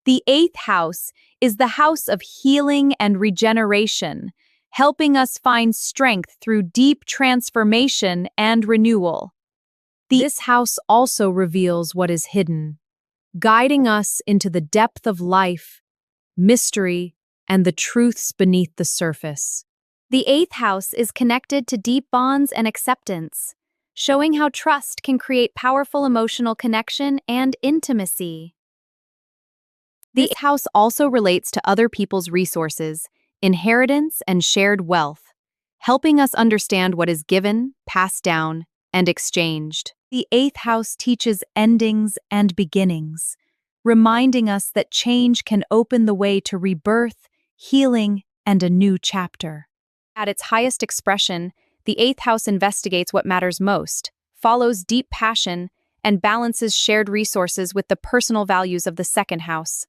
The eighth house is the house of healing and regeneration, helping us find strength through deep transformation and renewal. This house also reveals what is hidden, guiding us into the depth of life, mystery, and the truths beneath the surface. The eighth house is connected to deep bonds and acceptance, showing how trust can create powerful emotional connection and intimacy. This house also relates to other people's resources, inheritance, and shared wealth, helping us understand what is given, passed down, and exchanged. The eighth house teaches endings and beginnings, reminding us that change can open the way to rebirth, healing, and a new chapter. At its highest expression, the eighth house investigates what matters most, follows deep passion, and balances shared resources with the personal values of the second house.